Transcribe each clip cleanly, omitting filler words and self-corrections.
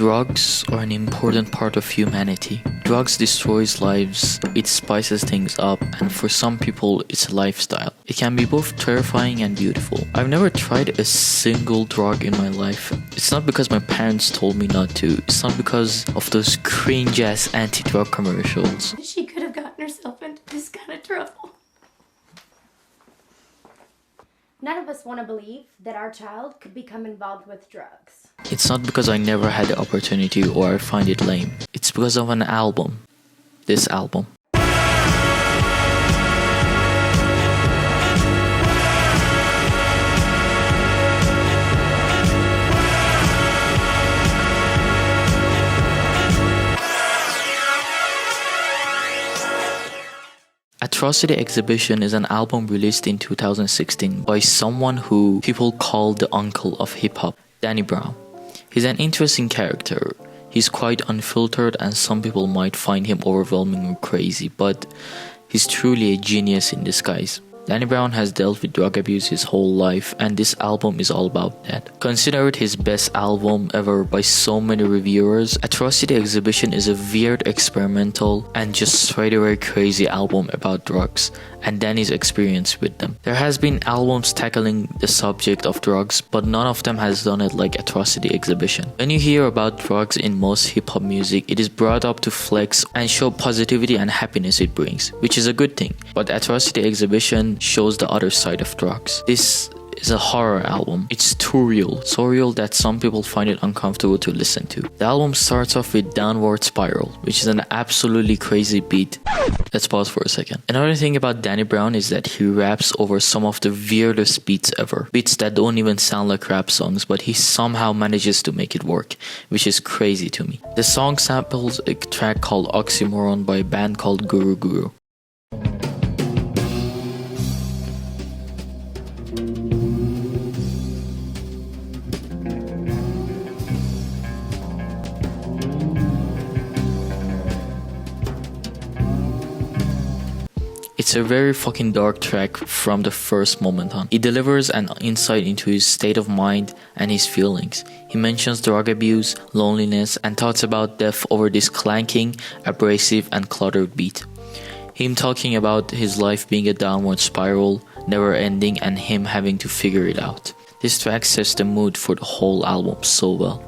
Drugs are an important part of humanity. Drugs destroys lives, it spices things up, and for some people it's a lifestyle. It can be both terrifying and beautiful. I've never tried a single drug in my life. It's not because my parents told me not to, it's not because of those cringe ass anti-drug commercials. She could have gotten herself into this kind of trouble. None of us want to believe that our child could become involved with drugs. It's not because I never had the opportunity or I find it lame. It's because of an album. This album. Atrocity Exhibition is an album released in 2016 by someone who people call the uncle of hip-hop, Danny Brown. He's an interesting character. He's quite unfiltered and some people might find him overwhelming or crazy, but he's truly a genius in disguise. Danny Brown has dealt with drug abuse his whole life and this album is all about that. Considered his best album ever by so many reviewers, Atrocity Exhibition is a weird, experimental, and just straight away crazy album about drugs and Danny's experience with them. There has been albums tackling the subject of drugs, but none of them has done it like Atrocity Exhibition. When you hear about drugs in most hip-hop music, it is brought up to flex and show positivity and happiness it brings, which is a good thing. But Atrocity Exhibition shows the other side of drugs. This is a horror album. It's too real, so real that some people find it uncomfortable to listen to. The album starts off with Downward Spiral, which is an absolutely crazy beat. Let's pause for a second. Another thing about Danny Brown is that he raps over some of the weirdest beats ever. Beats that don't even sound like rap songs, but he somehow manages to make it work, which is crazy to me. The song samples a track called Oxymoron by a band called Guru Guru. It's a very fucking dark track from the first moment on. It delivers an insight into his state of mind and his feelings. He mentions drug abuse, loneliness, and thoughts about death over this clanking, abrasive, and cluttered beat. Him talking about his life being a downward spiral, never ending, and him having to figure it out. This track sets the mood for the whole album so well.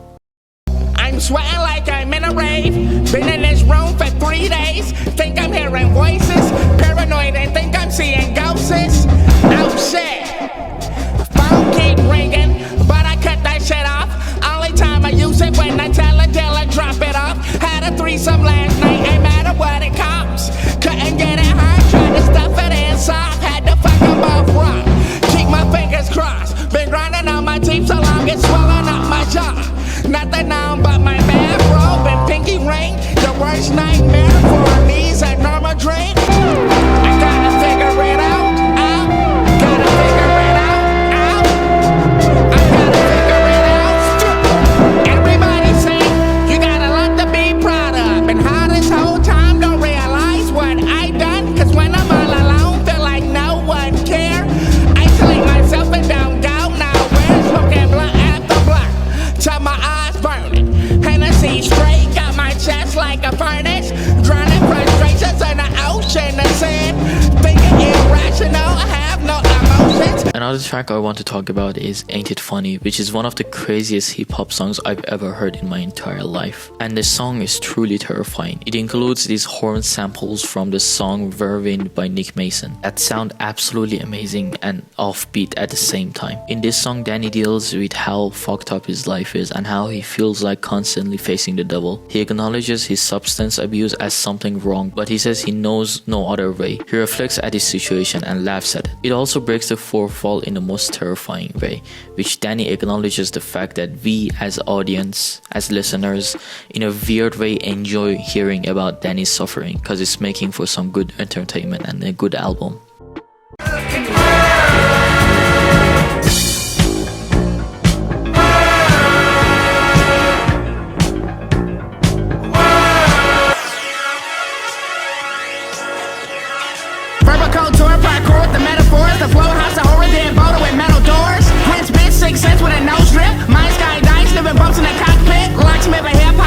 I'm sweating like I'm in a rave. Been in this room for 3 days. Think I'm hearing voices. Paranoid and think I'm seeing ghosts. Oh shit. Phone keep ringing, but I cut that shit off. Only time I use it when I tell a dealer drop it off. Had a threesome last night, ain't matter what it costs. Couldn't get it hard, tried to stuff it in soft. Had to fuck them both rough. Keep my fingers crossed. Been grinding on my teeth so long it's swelling up my jaw. Nothing on but my bathrobe and pinky ring. The worst nightmare for a knees and normal drink. I gotta figure it out. Gotta figure it out. I gotta figure it out. Everybody say you got a lot to be proud of. And how this whole time don't realize what I done. Cause when I'm all alone, feel like no one care. Isolate myself and don't go nowhere. Smoking blunt after blunt till my eyes burning. Hennessy straight, got my chest like a furnace. Drowning frustrations in the ocean of sin. Thinking irrational, I have no emotions. Another track I want to talk about is Aint It Funny, which is one of the craziest hip-hop songs I've ever heard in my entire life. And the song is truly terrifying. It includes these horn samples from the song Whirlwind by Nick Mason that sound absolutely amazing and offbeat at the same time. In this song, Danny deals with how fucked up his life is and how he feels like constantly facing the devil. He acknowledges his substance abuse as something wrong, but he says he knows no other way. He reflects at his situation and laughs at it. It also breaks the fourth wall in the most terrifying way, which Danny acknowledges the fact that we as audience, as listeners, in a weird way enjoy hearing about Danny's suffering because it's making for some good entertainment and a good album. The flow house of horror, then voted with metal doors. Hence bitch, 6 cents with a nose drip. My sky dice, living bumps in the cockpit. Locksmith a hip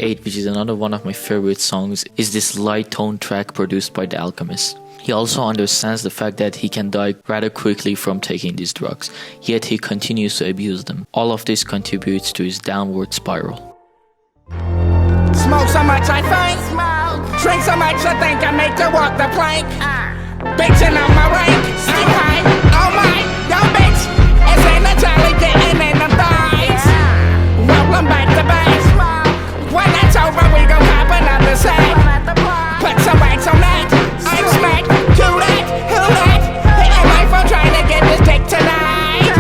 8, which is another one of my favorite songs, is this light tone track produced by The Alchemist. He also understands the fact that he can die rather quickly from taking these drugs, yet he continues to abuse them. All of this contributes to his downward spiral. Smoke so much I faint. Drink so much I think I make you walk the plank. Bitchin' on my rank. I'm high. Oh my, yo bitch. It's in the jelly getting in the thighs. Rollin' back to base. When that's over we gon' pop another set. Put some wax on that. I'm smacked. Do that. Who that? Hitting my phone trying to get this dick tonight.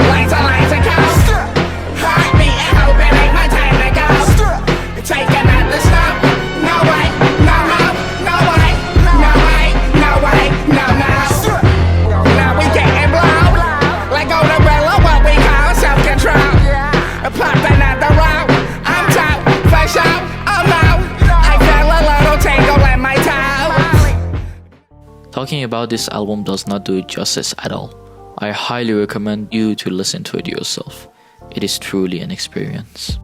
Lines of coke. Heart beating, hoping ain't my time to go. Taking out the snow. No way, no, no, no way, no way, no way, no, no. Now we getting blown. Like on the gorilla, what we call self-control. Pop another round. I'm top, for sure. Oh no, I feel a little tingle in my toes. Talking about this album does not do it justice at all. I highly recommend you to listen to it yourself. It is truly an experience.